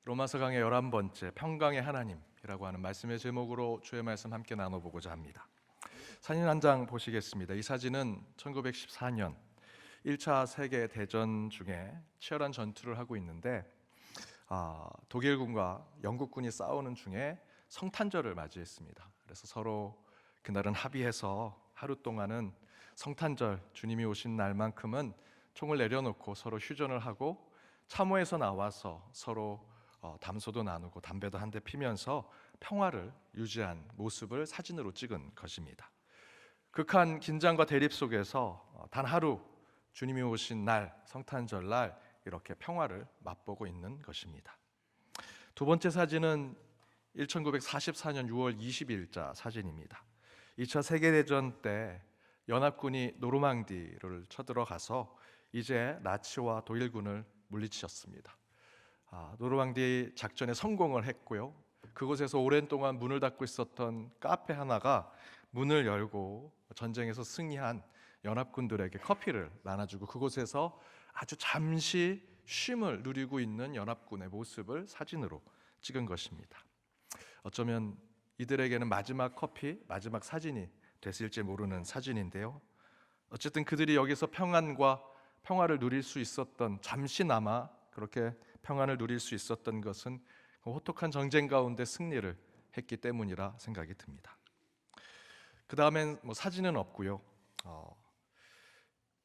로마서 강의 11번째 평강의 하나님이라고 하는 말씀의 제목으로 주의 말씀 함께 나눠보고자 합니다. 사진 한 장 보시겠습니다. 이 사진은 1914년 1차 세계대전 중에 치열한 전투를 하고 있는데 독일군과 영국군이 싸우는 중에 성탄절을 맞이했습니다. 그래서 서로 그날은 합의해서 하루 동안은 성탄절, 주님이 오신 날만큼은 총을 내려놓고 서로 휴전을 하고 참호에서 나와서 서로 담소도 나누고 담배도 한 대 피면서 평화를 유지한 모습을 사진으로 찍은 것입니다. 극한 긴장과 대립 속에서 단 하루 주님이 오신 날, 성탄절 날 이렇게 평화를 맛보고 있는 것입니다. 두 번째 사진은 1944년 6월 20일자 사진입니다. 2차 세계대전 때 연합군이 노르망디를 쳐들어가서 이제 나치와 독일군을 물리치셨습니다. 노르망디 작전에 성공을 했고요. 그곳에서 오랜 동안 문을 닫고 있었던 카페 하나가 문을 열고 전쟁에서 승리한 연합군들에게 커피를 나눠주고 그곳에서 아주 잠시 쉼을 누리고 있는 연합군의 모습을 사진으로 찍은 것입니다. 어쩌면 이들에게는 마지막 커피, 마지막 사진이 됐을지 모르는 사진인데요. 어쨌든 그들이 여기서 평화를 누릴 수 있었던, 잠시나마 그렇게 평안을 누릴 수 있었던 것은 호독한 전쟁 가운데 승리를 했기 때문이라 생각이 듭니다. 그 다음엔 사진은 없고요.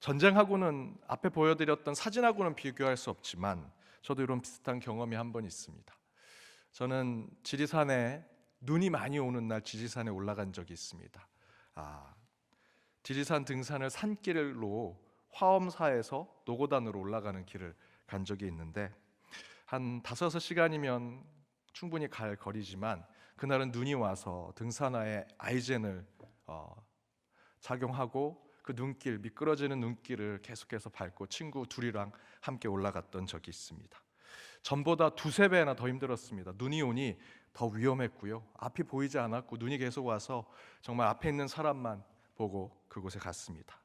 전쟁하고는 앞에 보여드렸던 사진하고는 비교할 수 없지만 저도 이런 비슷한 경험이 한 번 있습니다. 저는 지리산에 눈이 많이 오는 날 지리산에 올라간 적이 있습니다. 지리산 등산을 산길로 화엄사에서 노고단으로 올라가는 길을 간 적이 있는데 한 5-6시간이면 충분히 갈 거리지만 그날은 눈이 와서 등산화에 아이젠을 착용하고 그 눈길, 미끄러지는 눈길을 계속해서 밟고 친구 둘이랑 함께 올라갔던 적이 있습니다. 전보다 2-3배나 더 힘들었습니다. 눈이 오니 더 위험했고요. 앞이 보이지 않았고 눈이 계속 와서 정말 앞에 있는 사람만 보고 그곳에 갔습니다.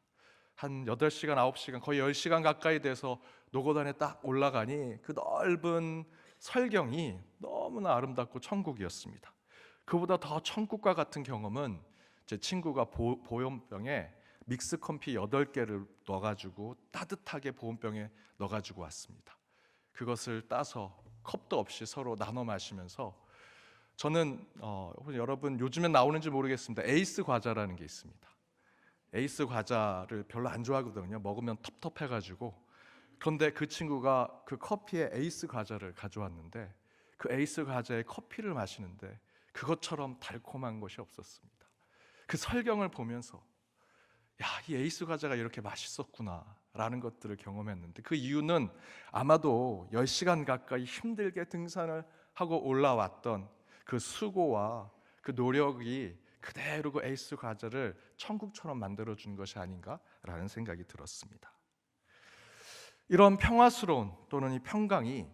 한 8시간, 9시간, 거의 10시간 가까이 돼서 노고단에 딱 올라가니 그 넓은 설경이 너무나 아름답고 천국이었습니다. 그보다 더 천국과 같은 경험은 제 친구가 보온병에 믹스커피 8개를 넣어가지고 따뜻하게 보온병에 넣어가지고 왔습니다. 그것을 따서 컵도 없이 서로 나눠 마시면서 저는 여러분 요즘엔 나오는지 모르겠습니다. 에이스 과자라는 게 있습니다. 에이스 과자를 별로 안 좋아하거든요. 먹으면 텁텁해가지고. 그런데 그 친구가 그 커피에 에이스 과자를 가져왔는데 그 에이스 과자에 커피를 마시는데 그것처럼 달콤한 것이 없었습니다. 그 설경을 보면서 이 에이스 과자가 이렇게 맛있었구나 라는 것들을 경험했는데 그 이유는 아마도 10시간 가까이 힘들게 등산을 하고 올라왔던 그 수고와 그 노력이 그대로 그 에이스 과자를 천국처럼 만들어준 것이 아닌가라는 생각이 들었습니다. 이런 평화스러운 또는 이 평강이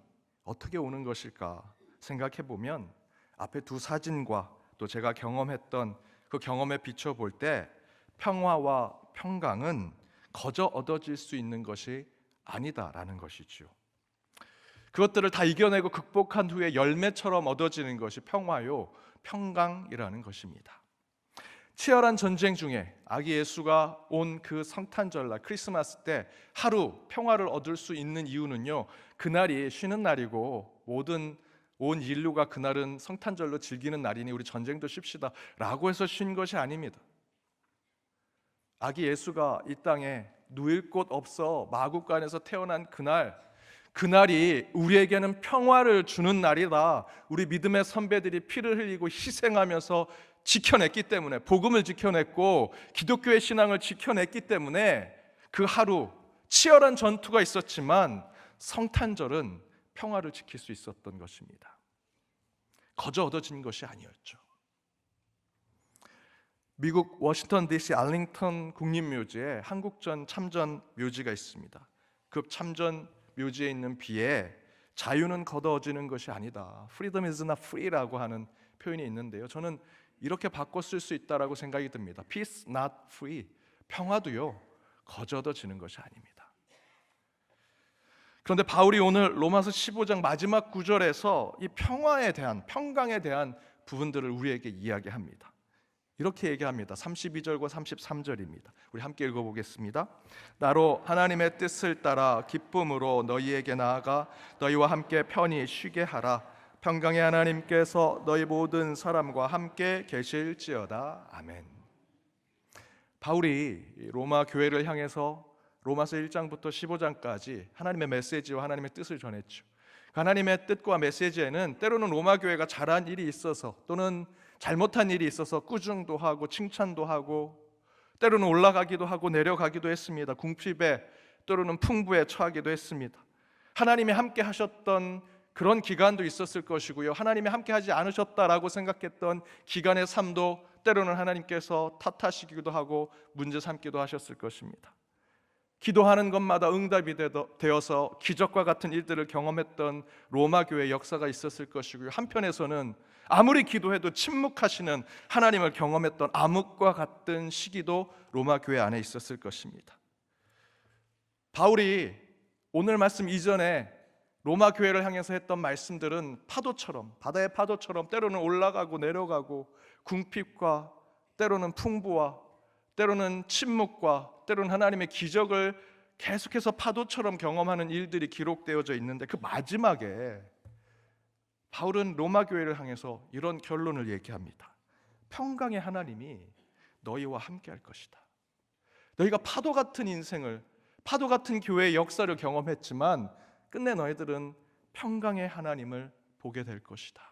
어떻게 오는 것일까 생각해보면 앞에 두 사진과 또 제가 경험했던 그 경험에 비춰볼 때 평화와 평강은 거저 얻어질 수 있는 것이 아니다라는 것이죠. 그것들을 다 이겨내고 극복한 후에 열매처럼 얻어지는 것이 평화요, 평강이라는 것입니다. 치열한 전쟁 중에 아기 예수가 온 그 성탄절날 크리스마스 때 하루 평화를 얻을 수 있는 이유는요, 그날이 쉬는 날이고 온 인류가 그날은 성탄절로 즐기는 날이니 우리 전쟁도 쉽시다 라고 해서 쉰 것이 아닙니다. 아기 예수가 이 땅에 누일 곳 없어 마구간에서 태어난 그날이 우리에게는 평화를 주는 날이다. 우리 믿음의 선배들이 피를 흘리고 희생하면서 지켜냈기 때문에, 복음을 지켜냈고 기독교의 신앙을 지켜냈기 때문에 그 하루 치열한 전투가 있었지만 성탄절은 평화를 지킬 수 있었던 것입니다. 거저 얻어진 것이 아니었죠. 미국 워싱턴 DC 알링턴 국립묘지에 한국전 참전 묘지가 있습니다. 그 참전 묘지에 있는 비에 자유는 거둬지는 것이 아니다. Freedom is not free라고 하는 표현이 있는데요. 저는 이렇게 바꿔 쓸 수 있다라고 생각이 듭니다. Peace not free. 평화도요, 거저 얻어지는 것이 아닙니다. 그런데 바울이 오늘 로마서 15장 마지막 구절에서 이 평화에 대한, 평강에 대한 부분들을 우리에게 이야기합니다. 이렇게 얘기합니다. 32절과 33절입니다. 우리 함께 읽어보겠습니다. 나로 하나님의 뜻을 따라 기쁨으로 너희에게 나아가 너희와 함께 편히 쉬게 하라. 평강의 하나님께서 너희 모든 사람과 함께 계실지어다. 아멘. 바울이 로마 교회를 향해서 로마서 1장부터 15장까지 하나님의 메시지와 하나님의 뜻을 전했죠. 하나님의 뜻과 메시지에는 때로는 로마 교회가 잘한 일이 있어서 또는 잘못한 일이 있어서 꾸중도 하고 칭찬도 하고 때로는 올라가기도 하고 내려가기도 했습니다. 궁핍에 때로는 풍부에 처하기도 했습니다. 하나님이 함께 하셨던 그런 기간도 있었을 것이고요, 하나님이 함께 하지 않으셨다라고 생각했던 기간의 삶도 때로는 하나님께서 탓하시기도 하고 문제 삼기도 하셨을 것입니다. 기도하는 것마다 응답이 되어서 기적과 같은 일들을 경험했던 로마 교회의 역사가 있었을 것이고요, 한편에서는 아무리 기도해도 침묵하시는 하나님을 경험했던 암흑과 같은 시기도 로마 교회 안에 있었을 것입니다. 바울이 오늘 말씀 이전에 로마 교회를 향해서 했던 말씀들은 파도처럼, 바다의 파도처럼 때로는 올라가고 내려가고 궁핍과 때로는 풍부와 때로는 침묵과 때로는 하나님의 기적을 계속해서 파도처럼 경험하는 일들이 기록되어져 있는데, 그 마지막에 바울은 로마 교회를 향해서 이런 결론을 얘기합니다. 평강의 하나님이 너희와 함께 할 것이다. 너희가 파도 같은 인생을, 파도 같은 교회의 역사를 경험했지만 끝내 너희들은 평강의 하나님을 보게 될 것이다.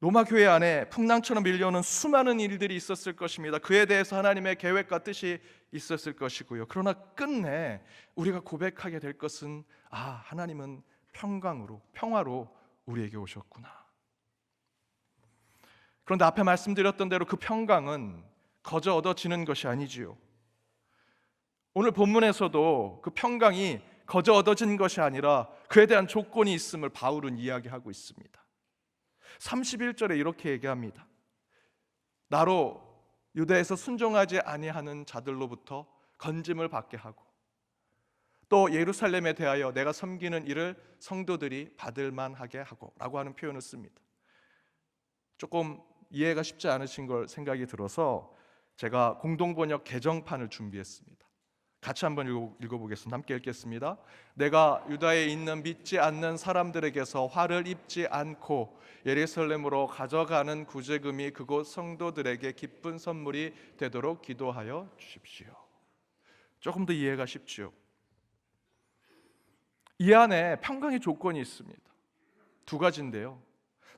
로마 교회 안에 풍랑처럼 밀려오는 수많은 일들이 있었을 것입니다. 그에 대해서 하나님의 계획과 뜻이 있었을 것이고요, 그러나 끝내 우리가 고백하게 될 것은, 하나님은 평강으로, 평화로 우리에게 오셨구나. 그런데 앞에 말씀드렸던 대로 그 평강은 거저 얻어지는 것이 아니지요. 오늘 본문에서도 그 평강이 거저 얻어진 것이 아니라 그에 대한 조건이 있음을 바울은 이야기하고 있습니다. 31절에 이렇게 얘기합니다. 나로 유대에서 순종하지 아니하는 자들로부터 건짐을 받게 하고 또 예루살렘에 대하여 내가 섬기는 일을 성도들이 받을 만하게 하고 라고 하는 표현을 씁니다. 조금 이해가 쉽지 않으신 걸 생각이 들어서 제가 공동번역 개정판을 준비했습니다. 같이 한번 읽어보겠습니다. 함께 읽겠습니다. 내가 유다에 있는 믿지 않는 사람들에게서 화를 입지 않고 예루살렘으로 가져가는 구제금이 그곳 성도들에게 기쁜 선물이 되도록 기도하여 주십시오. 조금 더 이해가 쉽죠? 이 안에 평강의 조건이 있습니다. 두 가지인데요,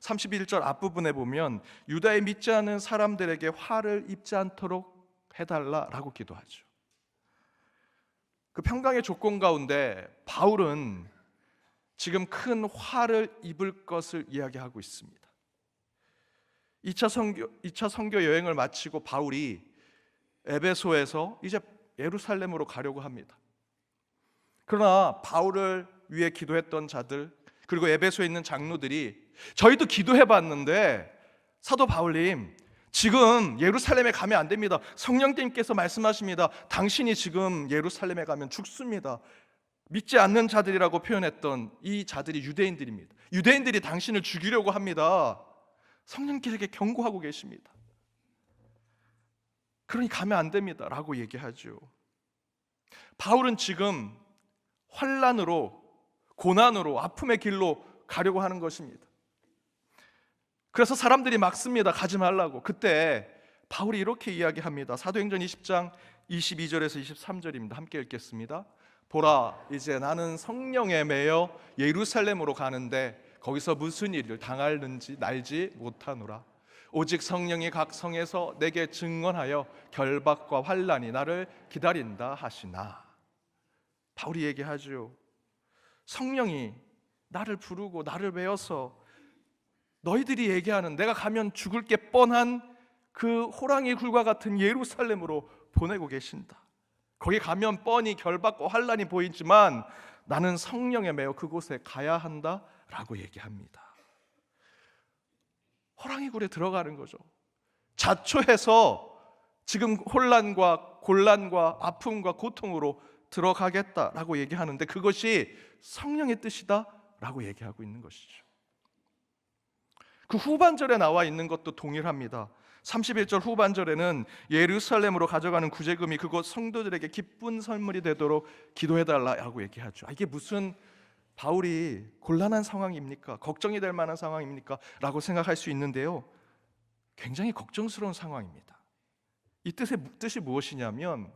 31절 앞부분에 보면 유다에 믿지 않는 사람들에게 화를 입지 않도록 해달라라고 기도하죠. 그 평강의 조건 가운데 바울은 지금 큰 화를 입을 것을 이야기하고 있습니다. 2차 선교 여행을 마치고 바울이 에베소에서 이제 예루살렘으로 가려고 합니다. 그러나 바울을 위해 기도했던 자들, 그리고 에베소에 있는 장로들이 저희도 기도해봤는데 사도 바울님, 지금 예루살렘에 가면 안 됩니다. 성령님께서 말씀하십니다. 당신이 지금 예루살렘에 가면 죽습니다. 믿지 않는 자들이라고 표현했던 이 자들이 유대인들입니다. 유대인들이 당신을 죽이려고 합니다. 성령께서 경고하고 계십니다. 그러니 가면 안 됩니다 라고 얘기하죠. 바울은 지금 환난으로, 고난으로, 아픔의 길로 가려고 하는 것입니다. 그래서 사람들이 막습니다. 가지 말라고. 그때 바울이 이렇게 이야기합니다. 사도행전 20장 22절에서 23절입니다. 함께 읽겠습니다. 보라, 이제 나는 성령에 매여 예루살렘으로 가는데 거기서 무슨 일을 당할는지 알지 못하노라. 오직 성령이 각 성에서 내게 증언하여 결박과 환난이 나를 기다린다 하시나. 바울이 얘기하죠. 성령이 나를 부르고 나를 외워서 너희들이 얘기하는 내가 가면 죽을 게 뻔한 그 호랑이 굴과 같은 예루살렘으로 보내고 계신다. 거기 가면 뻔히 결박과 환난이 보이지만 나는 성령에 매여 그곳에 가야 한다라고 얘기합니다. 호랑이 굴에 들어가는 거죠. 자초해서 지금 혼란과 곤란과 아픔과 고통으로 들어가겠다라고 얘기하는데 그것이 성령의 뜻이다라고 얘기하고 있는 것이죠. 그 후반절에 나와 있는 것도 동일합니다. 31절 후반절에는 예루살렘으로 가져가는 구제금이 그곳 성도들에게 기쁜 선물이 되도록 기도해달라고 얘기하죠. 이게 무슨 바울이 곤란한 상황입니까? 걱정이 될 만한 상황입니까? 라고 생각할 수 있는데요, 굉장히 걱정스러운 상황입니다. 이 뜻이 무엇이냐면,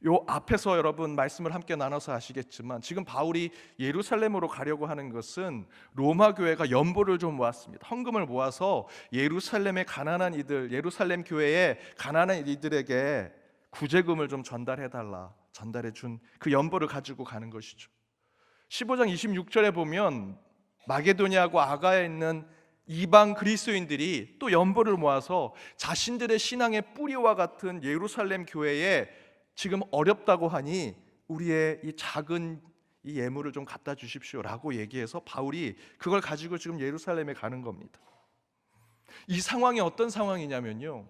요 앞에서 여러분 말씀을 함께 나눠서 아시겠지만 지금 바울이 예루살렘으로 가려고 하는 것은 로마 교회가 연보를 좀 모았습니다. 헌금을 모아서 예루살렘의 가난한 이들, 예루살렘 교회의 가난한 이들에게 구제금을 좀 전달해 준 그 연보를 가지고 가는 것이죠. 15장 26절에 보면 마게도니아하고 아가야에 있는 이방 그리스도인들이 또 연보를 모아서 자신들의 신앙의 뿌리와 같은 예루살렘 교회에 지금 어렵다고 하니 우리의 이 작은 이 예물을 좀 갖다 주십시오라고 얘기해서 바울이 그걸 가지고 지금 예루살렘에 가는 겁니다. 이 상황이 어떤 상황이냐면요,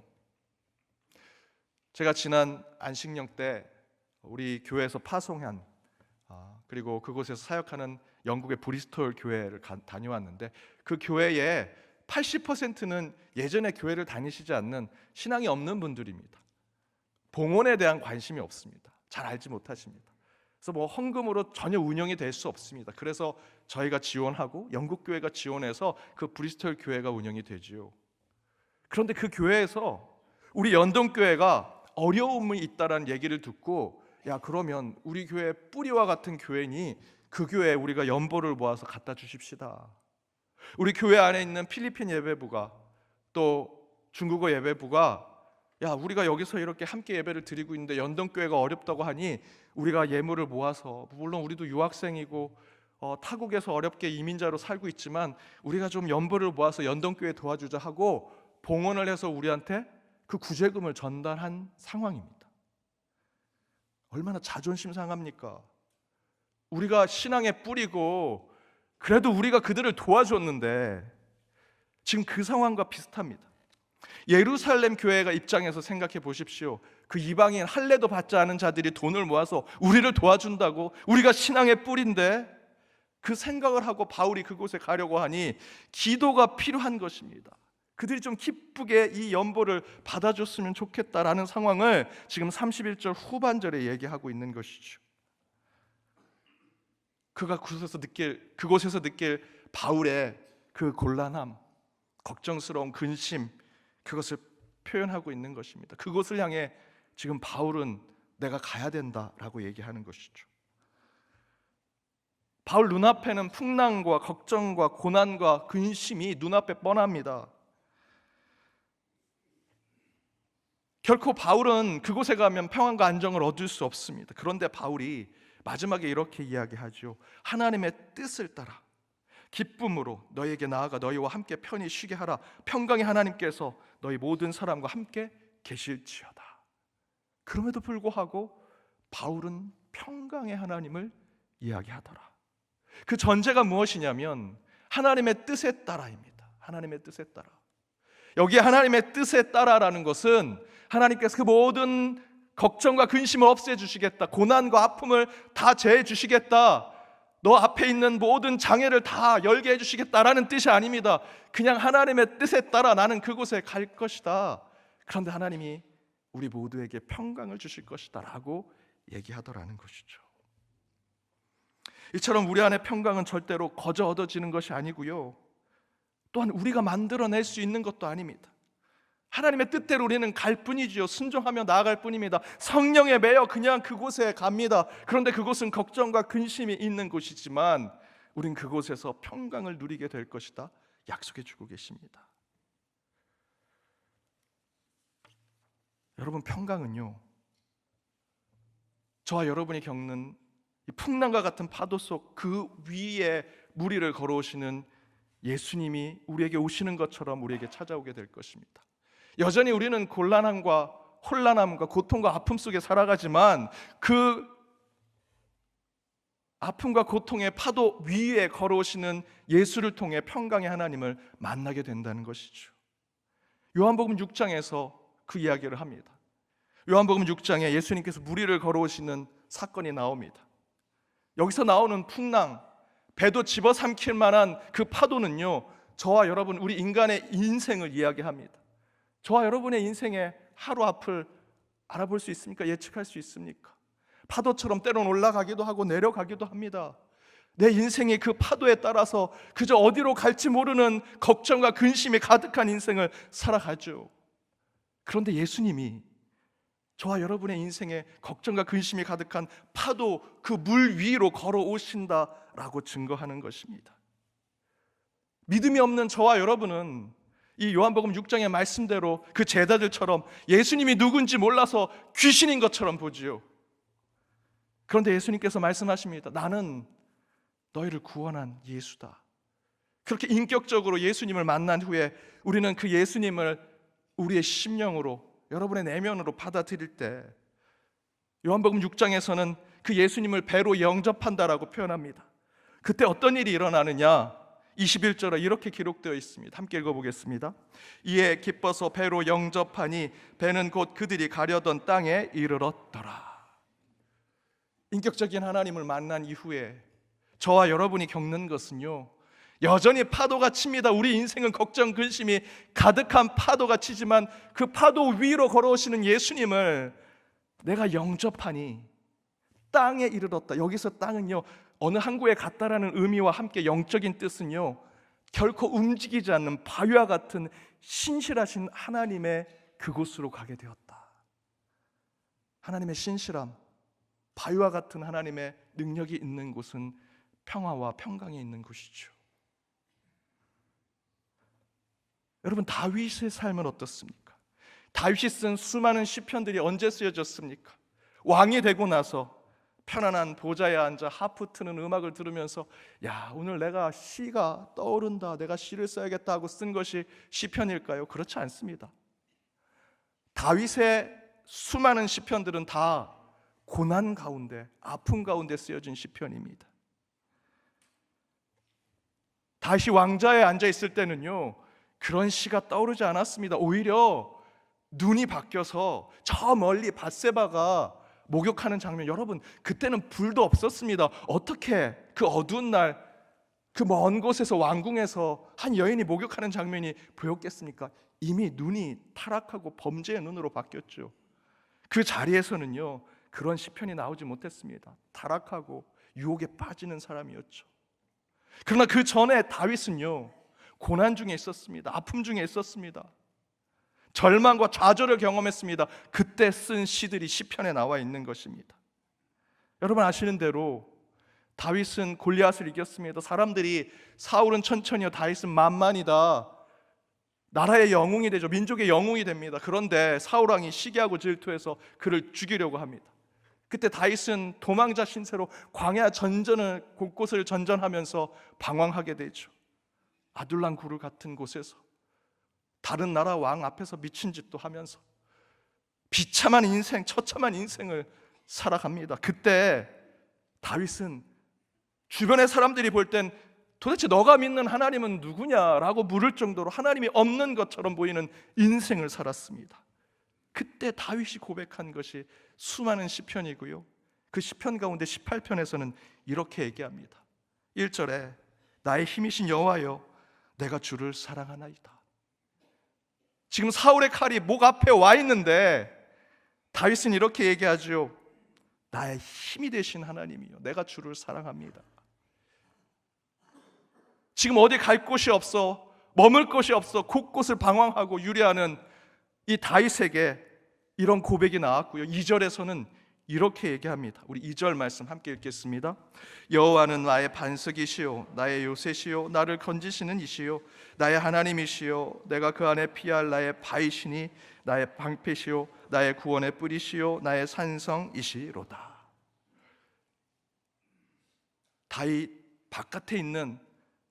제가 지난 안식령 때 우리 교회에서 파송한 그리고 그곳에서 사역하는 영국의 브리스톨 교회를 다녀왔는데 그 교회의 80%는 예전에 교회를 다니시지 않는 신앙이 없는 분들입니다. 봉헌에 대한 관심이 없습니다. 잘 알지 못하십니다. 그래서 헌금으로 전혀 운영이 될 수 없습니다. 그래서 저희가 지원하고 영국 교회가 지원해서 그 브리스톨 교회가 운영이 되지요. 그런데 그 교회에서 우리 연동 교회가 어려움이 있다라는 얘기를 듣고, 야, 그러면 우리 교회 뿌리와 같은 교회니 그 교회에 우리가 연보를 모아서 갖다 주십시다. 우리 교회 안에 있는 필리핀 예배부가 또 중국어 예배부가, 야, 우리가 여기서 이렇게 함께 예배를 드리고 있는데 연동교회가 어렵다고 하니 우리가 예물을 모아서, 물론 우리도 유학생이고 타국에서 어렵게 이민자로 살고 있지만 우리가 좀 연보를 모아서 연동교회 도와주자 하고 봉헌을 해서 우리한테 그 구제금을 전달한 상황입니다. 얼마나 자존심 상합니까? 우리가 신앙의 뿌리고 그래도 우리가 그들을 도와줬는데 지금 그 상황과 비슷합니다. 예루살렘 교회가 입장에서 생각해 보십시오. 그 이방인 할례도 받지 않은 자들이 돈을 모아서 우리를 도와준다고, 우리가 신앙의 뿌리인데, 그 생각을 하고 바울이 그곳에 가려고 하니 기도가 필요한 것입니다. 그들이 좀 기쁘게 이 연보를 받아줬으면 좋겠다라는 상황을 지금 31절 후반절에 얘기하고 있는 것이죠. 그가 그곳에서 느낄 바울의 그 곤란함, 걱정스러운 근심, 그것을 표현하고 있는 것입니다. 그곳을 향해 지금 바울은 내가 가야 된다라고 얘기하는 것이죠. 바울 눈앞에는 풍랑과 걱정과 고난과 근심이 눈앞에 뻔합니다. 결코 바울은 그곳에 가면 평안과 안정을 얻을 수 없습니다. 그런데 바울이 마지막에 이렇게 이야기하죠. 하나님의 뜻을 따라 기쁨으로 너희에게 나아가 너희와 함께 편히 쉬게 하라. 평강의 하나님께서 너희 모든 사람과 함께 계실지어다. 그럼에도 불구하고 바울은 평강의 하나님을 이야기하더라. 그 전제가 무엇이냐면 하나님의 뜻에 따라입니다. 하나님의 뜻에 따라. 여기에 하나님의 뜻에 따라라는 것은 하나님께서 그 모든 걱정과 근심을 없애주시겠다, 고난과 아픔을 다 제해주시겠다, 너 앞에 있는 모든 장애를 다 열게 해주시겠다라는 뜻이 아닙니다. 그냥 하나님의 뜻에 따라 나는 그곳에 갈 것이다. 그런데 하나님이 우리 모두에게 평강을 주실 것이다 라고 얘기하더라는 것이죠. 이처럼 우리 안에 평강은 절대로 거저 얻어지는 것이 아니고요, 또한 우리가 만들어낼 수 있는 것도 아닙니다. 하나님의 뜻대로 우리는 갈 뿐이지요. 순종하며 나아갈 뿐입니다. 성령에 매여 그냥 그곳에 갑니다. 그런데 그곳은 걱정과 근심이 있는 곳이지만 우린 그곳에서 평강을 누리게 될 것이다 약속해 주고 계십니다. 여러분, 평강은요, 저와 여러분이 겪는 이 풍랑과 같은 파도 속 그 위에 무리를 걸어오시는 예수님이 우리에게 오시는 것처럼 우리에게 찾아오게 될 것입니다. 여전히 우리는 곤란함과 혼란함과 고통과 아픔 속에 살아가지만 그 아픔과 고통의 파도 위에 걸어오시는 예수를 통해 평강의 하나님을 만나게 된다는 것이죠. 요한복음 6장에서 그 이야기를 합니다. 요한복음 6장에 예수님께서 무리를 걸어오시는 사건이 나옵니다. 여기서 나오는 풍랑, 배도 집어삼킬 만한 그 파도는요, 저와 여러분, 우리 인간의 인생을 이야기합니다. 저와 여러분의 인생의 하루 앞을 알아볼 수 있습니까? 예측할 수 있습니까? 파도처럼 때론 올라가기도 하고 내려가기도 합니다. 내 인생의 그 파도에 따라서 그저 어디로 갈지 모르는 걱정과 근심이 가득한 인생을 살아가죠. 그런데 예수님이 저와 여러분의 인생에 걱정과 근심이 가득한 파도, 그 물 위로 걸어오신다라고 증거하는 것입니다. 믿음이 없는 저와 여러분은 이 요한복음 6장의 말씀대로 그 제자들처럼 예수님이 누군지 몰라서 귀신인 것처럼 보지요. 그런데 예수님께서 말씀하십니다. 나는 너희를 구원한 예수다. 그렇게 인격적으로 예수님을 만난 후에 우리는 그 예수님을 우리의 심령으로, 여러분의 내면으로 받아들일 때 요한복음 6장에서는 그 예수님을 배로 영접한다라고 표현합니다. 그때 어떤 일이 일어나느냐? 21절에 이렇게 기록되어 있습니다. 함께 읽어보겠습니다. 이에 기뻐서 배로 영접하니 배는 곧 그들이 가려던 땅에 이르렀더라. 인격적인 하나님을 만난 이후에 저와 여러분이 겪는 것은요, 여전히 파도가 칩니다. 우리 인생은 걱정, 근심이 가득한 파도가 치지만 그 파도 위로 걸어오시는 예수님을 내가 영접하니 땅에 이르렀다. 여기서 땅은요, 어느 항구에 갔다라는 의미와 함께 영적인 뜻은요, 결코 움직이지 않는 바위와 같은 신실하신 하나님의 그곳으로 가게 되었다. 하나님의 신실함, 바위와 같은 하나님의 능력이 있는 곳은 평화와 평강이 있는 곳이죠. 여러분, 다윗의 삶은 어떻습니까? 다윗이 쓴 수많은 시편들이 언제 쓰여졌습니까? 왕이 되고 나서 편안한 보좌에 앉아 하프 트는 음악을 들으면서 야, 오늘 내가 시가 떠오른다, 내가 시를 써야겠다 하고 쓴 것이 시편일까요? 그렇지 않습니다. 다윗의 수많은 시편들은 다 고난 가운데, 아픔 가운데 쓰여진 시편입니다. 다윗이 왕좌에 앉아 있을 때는요, 그런 시가 떠오르지 않았습니다. 오히려 눈이 바뀌어서 저 멀리 밧세바가 목욕하는 장면, 여러분, 그때는 불도 없었습니다. 어떻게 그 어두운 날 그 먼 곳에서 왕궁에서 한 여인이 목욕하는 장면이 보였겠습니까? 이미 눈이 타락하고 범죄의 눈으로 바뀌었죠. 그 자리에서는요, 그런 시편이 나오지 못했습니다. 타락하고 유혹에 빠지는 사람이었죠. 그러나 그 전에 다윗은요, 고난 중에 있었습니다. 아픔 중에 있었습니다. 절망과 좌절을 경험했습니다. 그때 쓴 시들이 시편에 나와 있는 것입니다. 여러분 아시는 대로 다윗은 골리앗을 이겼습니다. 사람들이 사울은 천천히요, 다윗은 만만이다, 나라의 영웅이 되죠. 민족의 영웅이 됩니다. 그런데 사울 왕이 시기하고 질투해서 그를 죽이려고 합니다. 그때 다윗은 도망자 신세로 광야 전전을 곳곳을 전전하면서 방황하게 되죠. 아둘람 굴 같은 곳에서 다른 나라 왕 앞에서 미친 짓도 하면서 비참한 인생, 처참한 인생을 살아갑니다. 그때 다윗은 주변의 사람들이 볼 땐 도대체 너가 믿는 하나님은 누구냐라고 물을 정도로 하나님이 없는 것처럼 보이는 인생을 살았습니다. 그때 다윗이 고백한 것이 수많은 시편이고요, 그 시편 가운데 18편에서는 이렇게 얘기합니다. 1절에 나의 힘이신 여호와여, 내가 주를 사랑하나이다. 지금 사울의 칼이 목 앞에 와 있는데 다윗은 이렇게 얘기하죠. 나의 힘이 되신 하나님이요, 내가 주를 사랑합니다. 지금 어디 갈 곳이 없어, 머물 곳이 없어 곳곳을 방황하고 유래하는 이 다윗에게 이런 고백이 나왔고요, 2절에서는 이렇게 얘기합니다. 우리 2절 말씀 함께 읽겠습니다. 여호와는 나의 반석이시요 나의 요새시요 나를 건지시는 이시요 나의 하나님이시요 내가 그 안에 피할 나의 바위시니 나의 방패시요 나의 구원의 뿌리시요 나의 산성이시로다. 다윗 바깥에 있는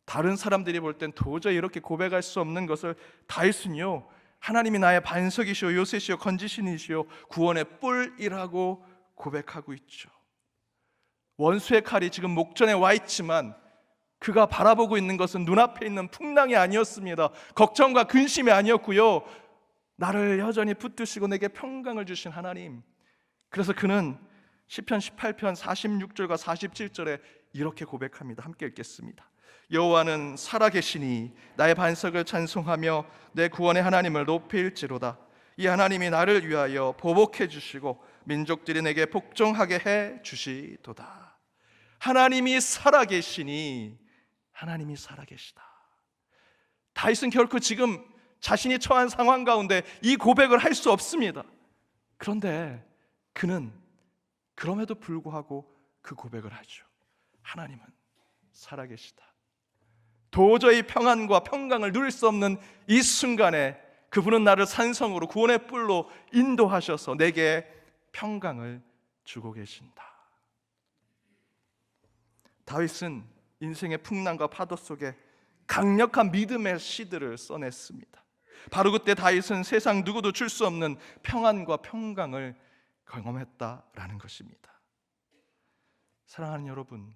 다른 사람들이 볼 땐 도저히 이렇게 고백할 수 없는 것을 다윗은요, 하나님이 나의 반석이시요 요새시요 건지시니시요 구원의 뿔이라고 고백하고 있죠. 원수의 칼이 지금 목전에 와 있지만 그가 바라보고 있는 것은 눈앞에 있는 풍랑이 아니었습니다. 걱정과 근심이 아니었고요, 나를 여전히 붙드시고 내게 평강을 주신 하나님. 그래서 그는 시편 18편 46절과 47절에 이렇게 고백합니다. 함께 읽겠습니다. 여호와는 살아계시니 나의 반석을 찬송하며 내 구원의 하나님을 높일지로다. 이 하나님이 나를 위하여 보복해 주시고 민족들이 내게 복종하게 해 주시도다. 하나님이 살아계시니, 하나님이 살아계시다. 다윗은 결코 지금 자신이 처한 상황 가운데 이 고백을 할 수 없습니다. 그런데 그는 그럼에도 불구하고 그 고백을 하죠. 하나님은 살아계시다. 도저히 평안과 평강을 누릴 수 없는 이 순간에 그분은 나를 산성으로 구원의 뿔로 인도하셔서 내게 평강을 주고 계신다. 다윗은 인생의 풍랑과 파도 속에 강력한 믿음의 시들을 써냈습니다. 바로 그때 다윗은 세상 누구도 줄 수 없는 평안과 평강을 경험했다라는 것입니다. 사랑하는 여러분,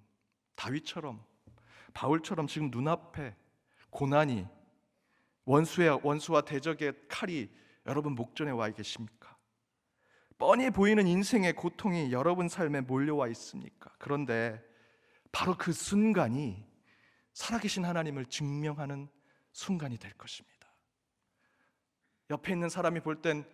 다윗처럼, 바울처럼 지금 눈앞에 고난이, 원수와 대적의 칼이 여러분 목전에 와 계십니까? 뻔히 보이는 인생의 고통이 여러분 삶에 몰려와 있습니까? 그런데 바로 그 순간이 살아계신 하나님을 증명하는 순간이 될 것입니다. 옆에 있는 사람이 볼 땐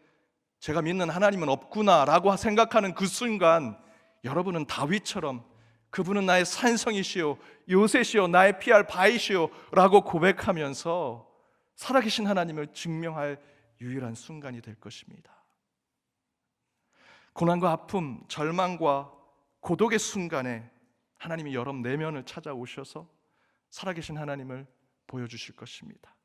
제가 믿는 하나님은 없구나 라고 생각하는 그 순간, 여러분은 다윗처럼 그분은 나의 산성이시오, 요새시오, 나의 피할 바위시오 라고 고백하면서 살아계신 하나님을 증명할 유일한 순간이 될 것입니다. 고난과 아픔, 절망과 고독의 순간에 하나님이 여러분 내면을 찾아오셔서 살아계신 하나님을 보여주실 것입니다.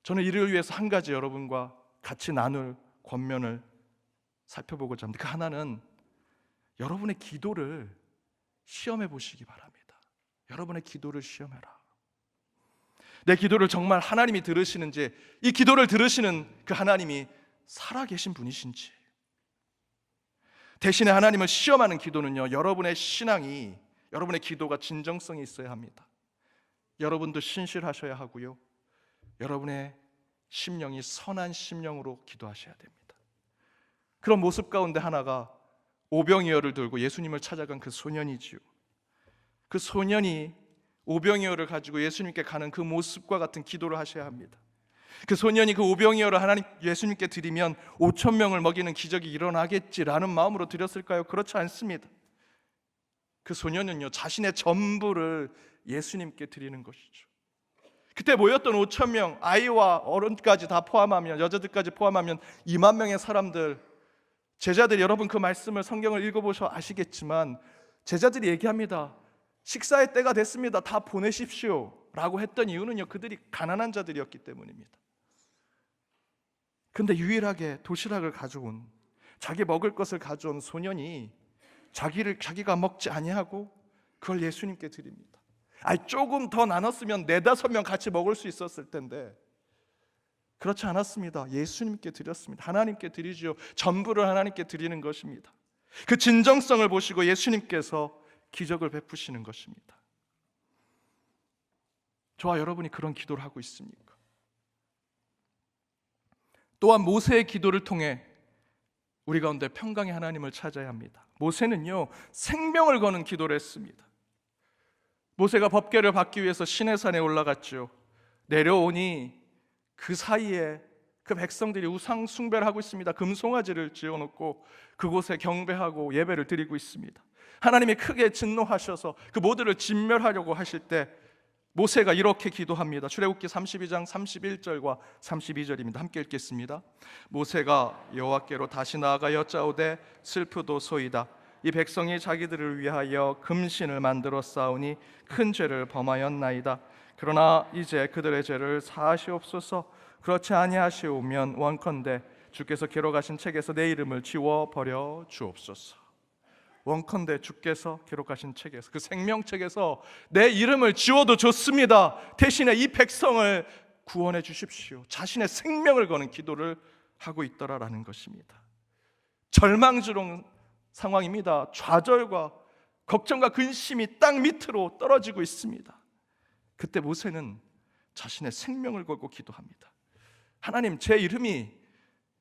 저는 이를 위해서 한 가지 여러분과 같이 나눌 권면을 살펴보고자 합니다. 그 하나는 여러분의 기도를 시험해 보시기 바랍니다. 여러분의 기도를 시험해라. 내 기도를 정말 하나님이 들으시는지, 이 기도를 들으시는 그 하나님이 살아계신 분이신지. 대신에 하나님을 시험하는 기도는요, 여러분의 신앙이, 여러분의 기도가 진정성이 있어야 합니다. 여러분도 신실하셔야 하고요, 여러분의 심령이 선한 심령으로 기도하셔야 됩니다. 그런 모습 가운데 하나가 오병이어를 들고 예수님을 찾아간 그 소년이지요. 그 소년이 오병이어를 가지고 예수님께 가는 그 모습과 같은 기도를 하셔야 합니다. 그 소년이 그 오병이어를 하나님 예수님께 드리면 5천 명을 먹이는 기적이 일어나겠지라는 마음으로 드렸을까요? 그렇지 않습니다. 그 소년은요, 자신의 전부를 예수님께 드리는 것이죠. 그때 모였던 5천 명, 아이와 어른까지 다 포함하면, 여자들까지 포함하면 2만 명의 사람들, 제자들, 여러분 그 말씀을, 성경을 읽어보셔 아시겠지만 제자들이 얘기합니다. 식사의 때가 됐습니다. 다 보내십시오 라고 했던 이유는요, 그들이 가난한 자들이었기 때문입니다. 근데 유일하게 도시락을 가져온, 자기 먹을 것을 가져온 소년이 자기가 먹지 아니하고 그걸 예수님께 드립니다. 조금 더 나눴으면 4-5명 같이 먹을 수 있었을 텐데 그렇지 않았습니다. 예수님께 드렸습니다. 하나님께 드리죠. 전부를 하나님께 드리는 것입니다. 그 진정성을 보시고 예수님께서 기적을 베푸시는 것입니다. 저와 여러분이 그런 기도를 하고 있습니까? 또한 모세의 기도를 통해 우리 가운데 평강의 하나님을 찾아야 합니다. 모세는요, 생명을 거는 기도를 했습니다. 모세가 법궤를 받기 위해서 시내산에 올라갔죠. 내려오니 그 사이에 그 백성들이 우상 숭배를 하고 있습니다. 금송아지를 지어놓고 그곳에 경배하고 예배를 드리고 있습니다. 하나님이 크게 진노하셔서 그 모두를 진멸하려고 하실 때 모세가 이렇게 기도합니다. 출애굽기 32장 31절과 32절입니다. 함께 읽겠습니다. 모세가 여호와께로 다시 나아가 여짜오되 슬프도소이다. 이 백성이 자기들을 위하여 금신을 만들어 쌓으니 큰 죄를 범하였나이다. 그러나 이제 그들의 죄를 사하시옵소서. 그렇지 아니하시오면 원컨대 주께서 기록하신 책에서 내 이름을 지워버려 주옵소서. 원컨대 주께서 기록하신 책에서, 그 생명책에서 내 이름을 지워도 좋습니다. 대신에 이 백성을 구원해 주십시오. 자신의 생명을 거는 기도를 하고 있더라라는 것입니다. 절망스러운 상황입니다. 좌절과 걱정과 근심이 땅 밑으로 떨어지고 있습니다. 그때 모세는 자신의 생명을 걸고 기도합니다. 하나님, 제 이름이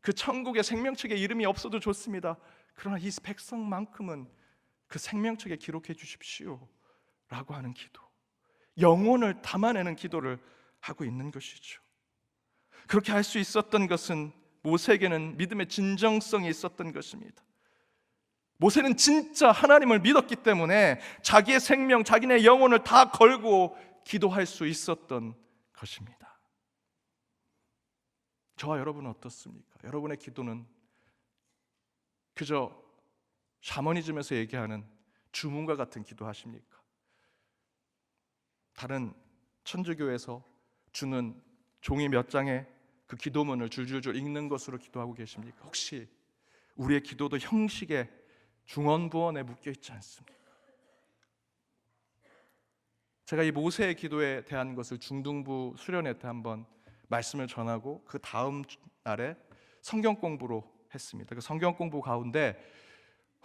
그 천국의 생명책에 이름이 없어도 좋습니다. 그러나 이 백성만큼은 그 생명책에 기록해 주십시오 라고 하는 기도, 영혼을 담아내는 기도를 하고 있는 것이죠. 그렇게 할 수 있었던 것은 모세에게는 믿음의 진정성이 있었던 것입니다. 모세는 진짜 하나님을 믿었기 때문에 자기의 생명, 자기네 영혼을 다 걸고 기도할 수 있었던 것입니다. 저와 여러분은 어떻습니까? 여러분의 기도는 그저 샤머니즘에서 얘기하는 주문과 같은 기도하십니까? 다른 천주교에서 주는 종이 몇 장의 그 기도문을 줄줄줄 읽는 것으로 기도하고 계십니까? 혹시 우리의 기도도 형식의 중언부언에 묶여 있지 않습니까? 제가 이 모세의 기도에 대한 것을 중등부 수련회 때 한번 말씀을 전하고 그 다음 날에 성경 공부로 했습니다. 그 성경 공부 가운데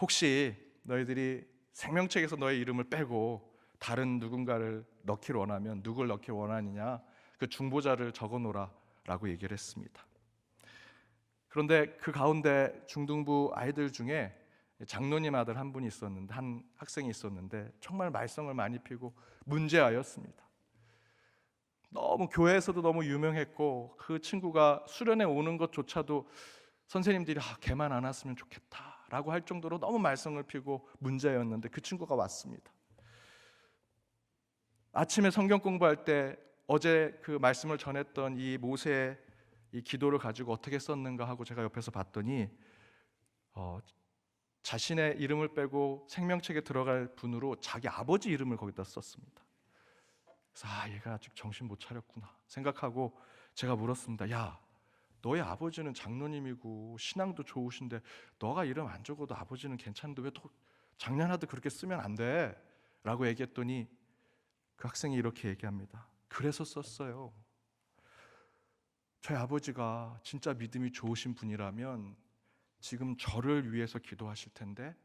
혹시 너희들이 생명책에서 너의 이름을 빼고 다른 누군가를 넣기를 원하면 누굴 넣기 원하느냐, 그 중보자를 적어놓으라 라고 얘기를 했습니다. 그런데 그 가운데 중등부 아이들 중에 장로님 아들 한 분이 있었는데, 한 학생이 있었는데 정말 말썽을 많이 피고 문제아였습니다. 너무 교회에서도 너무 유명했고 그 친구가 수련회 오는 것조차도 선생님들이 걔만 안 왔으면 좋겠다라고 할 정도로 너무 말썽을 피고 문제였는데 그 친구가 왔습니다. 아침에 성경 공부할 때 어제 그 말씀을 전했던 이 모세의 이 기도를 가지고 어떻게 썼는가 하고 제가 옆에서 봤더니 자신의 이름을 빼고 생명책에 들어갈 분으로 자기 아버지 이름을 거기다 썼습니다. 그래서 얘가 아직 정신 못 차렸구나 생각하고 제가 물었습니다. 야, 너의 아버지는 장로님이고 신앙도 좋으신데 너가 이름 안 적어도 아버지는 괜찮은데 왜 장난하듯 그렇게 쓰면 안 돼? 라고 얘기했더니 그 학생이 이렇게 얘기합니다. 그래서 썼어요. 저희 아버지가 진짜 믿음이 좋으신 분이라면 지금 저를 위해서 기도하실 텐데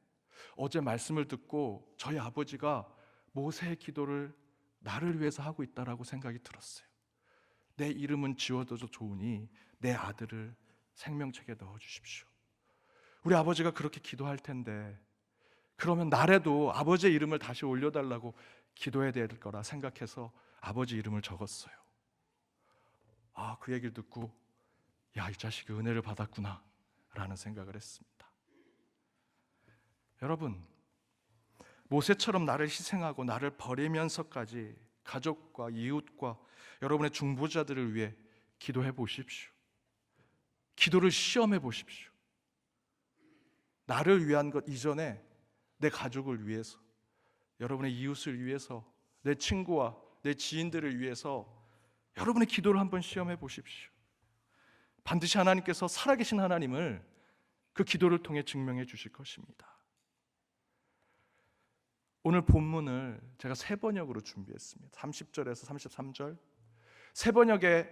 어제 말씀을 듣고 저희 아버지가 모세의 기도를 나를 위해서 하고 있다라고 생각이 들었어요. 내 이름은 지워져도 좋으니 내 아들을 생명책에 넣어주십시오. 우리 아버지가 그렇게 기도할 텐데 그러면 날에도 아버지의 이름을 다시 올려달라고 기도해야 될 거라 생각해서 아버지 이름을 적었어요. 그 얘기를 듣고 이 자식이 은혜를 받았구나 라는 생각을 했습니다. 여러분, 모세처럼 나를 희생하고 나를 버리면서까지 가족과 이웃과 여러분의 중보자들을 위해 기도해 보십시오. 기도를 시험해 보십시오. 나를 위한 것 이전에 내 가족을 위해서, 여러분의 이웃을 위해서, 내 친구와 내 지인들을 위해서 여러분의 기도를 한번 시험해 보십시오. 반드시 하나님께서 살아계신 하나님을 그 기도를 통해 증명해 주실 것입니다. 오늘 본문을 제가 세 번역으로 준비했습니다. 30절에서 33절 세 번역의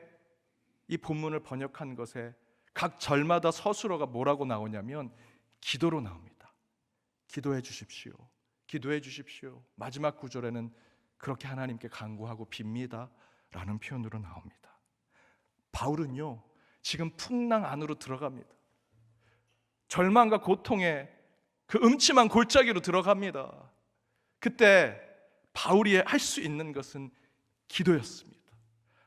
이 본문을 번역한 것에 각 절마다 서술어가 뭐라고 나오냐면 기도로 나옵니다. 기도해 주십시오. 기도해 주십시오. 마지막 구절에는 그렇게 하나님께 간구하고 빕니다 라는 표현으로 나옵니다. 바울은요 지금 풍랑 안으로 들어갑니다. 절망과 고통의 그 음침한 골짜기로 들어갑니다. 그때 바울이 할 수 있는 것은 기도였습니다.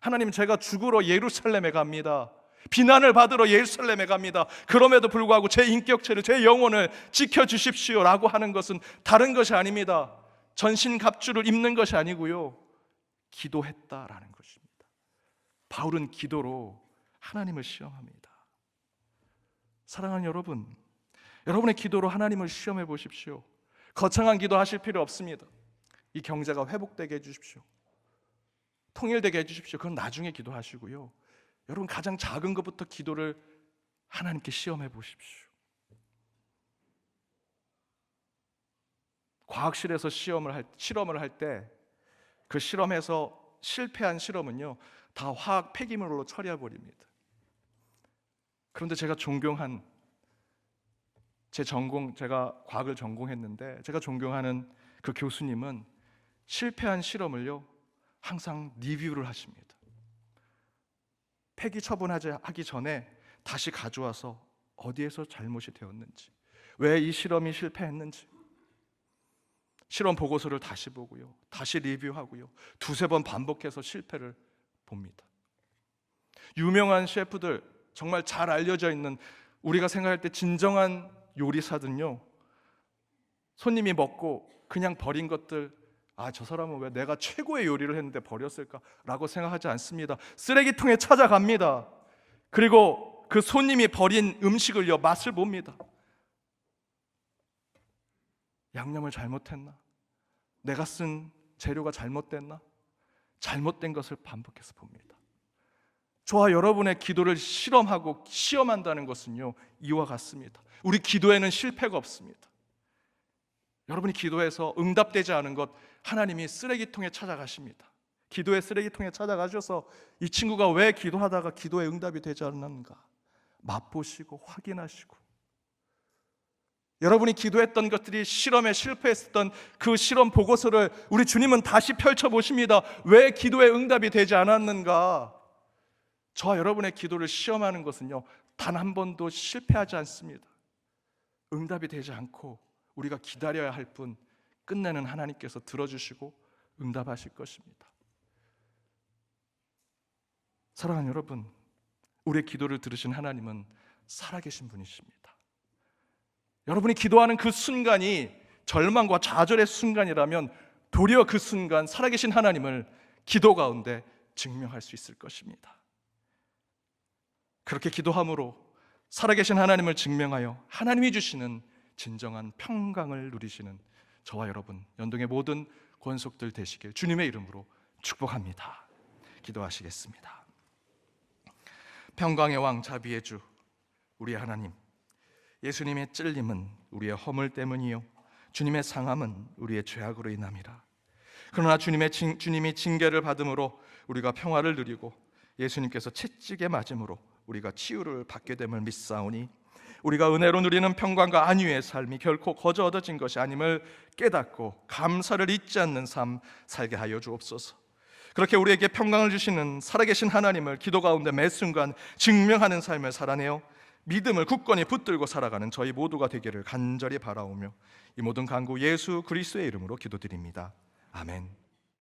하나님, 제가 죽으러 예루살렘에 갑니다. 비난을 받으러 예루살렘에 갑니다. 그럼에도 불구하고 제 인격체를, 제 영혼을 지켜주십시오 라고 하는 것은 다른 것이 아닙니다. 전신갑주를 입는 것이 아니고요, 기도했다라는 것입니다. 바울은 기도로 하나님을 시험합니다. 사랑하는 여러분, 여러분의 기도로 하나님을 시험해 보십시오. 거창한 기도 하실 필요 없습니다. 이 경제가 회복되게 해주십시오. 통일되게 해주십시오. 그건 나중에 기도하시고요, 여러분 가장 작은 것부터 기도를 하나님께 시험해 보십시오. 과학실에서 실험을 할 때 그 실험에서 실패한 실험은요 다 화학 폐기물로 처리해 버립니다. 그런데 제가 존경한 제가 과학을 전공했는데 제가 존경하는 그 교수님은 실패한 실험을요 항상 리뷰를 하십니다. 폐기 처분하기 전에 다시 가져와서 어디에서 잘못이 되었는지, 왜 이 실험이 실패했는지 실험 보고서를 다시 보고요, 다시 리뷰하고요, 두세 번 반복해서 실패를 봅니다. 유명한 셰프들, 정말 잘 알려져 있는, 우리가 생각할 때 진정한 요리사들은요, 손님이 먹고 그냥 버린 것들, 저 사람은 왜 내가 최고의 요리를 했는데 버렸을까? 라고 생각하지 않습니다. 쓰레기통에 찾아갑니다. 그리고 그 손님이 버린 음식을요, 맛을 봅니다. 양념을 잘못했나? 내가 쓴 재료가 잘못됐나? 잘못된 것을 반복해서 봅니다. 저와 여러분의 기도를 실험하고 시험한다는 것은요, 이와 같습니다. 우리 기도에는 실패가 없습니다. 여러분이 기도해서 응답되지 않은 것, 하나님이 쓰레기통에 찾아가십니다. 기도의 쓰레기통에 찾아가셔서 이 친구가 왜 기도하다가 기도에 응답이 되지 않았는가 맛보시고 확인하시고, 여러분이 기도했던 것들이 실험에 실패했었던 그 실험 보고서를 우리 주님은 다시 펼쳐보십니다. 왜 기도에 응답이 되지 않았는가? 저와 여러분의 기도를 시험하는 것은요, 단 한 번도 실패하지 않습니다. 응답이 되지 않고 우리가 기다려야 할 뿐, 끝내는 하나님께서 들어주시고 응답하실 것입니다. 사랑하는 여러분, 우리의 기도를 들으신 하나님은 살아계신 분이십니다. 여러분이 기도하는 그 순간이 절망과 좌절의 순간이라면 도리어 그 순간 살아계신 하나님을 기도 가운데 증명할 수 있을 것입니다. 그렇게 기도함으로 살아계신 하나님을 증명하여 하나님이 주시는 진정한 평강을 누리시는 저와 여러분, 연동의 모든 권속들 되시길 주님의 이름으로 축복합니다. 기도하시겠습니다. 평강의 왕, 자비의 주, 우리 하나님, 예수님의 찔림은 우리의 허물 때문이요, 주님의 상함은 우리의 죄악으로 인함이라. 그러나 주님이 징계를 받음으로 우리가 평화를 누리고 예수님께서 채찍에 맞음으로 우리가 치유를 받게 됨을 믿사오니, 우리가 은혜로 누리는 평강과 안위의 삶이 결코 거저 얻어진 것이 아님을 깨닫고 감사를 잊지 않는 삶 살게 하여 주옵소서. 그렇게 우리에게 평강을 주시는 살아계신 하나님을 기도 가운데 매 순간 증명하는 삶을 살아내어 믿음을 굳건히 붙들고 살아가는 저희 모두가 되기를 간절히 바라오며 이 모든 간구 예수 그리스도의 이름으로 기도드립니다. 아멘.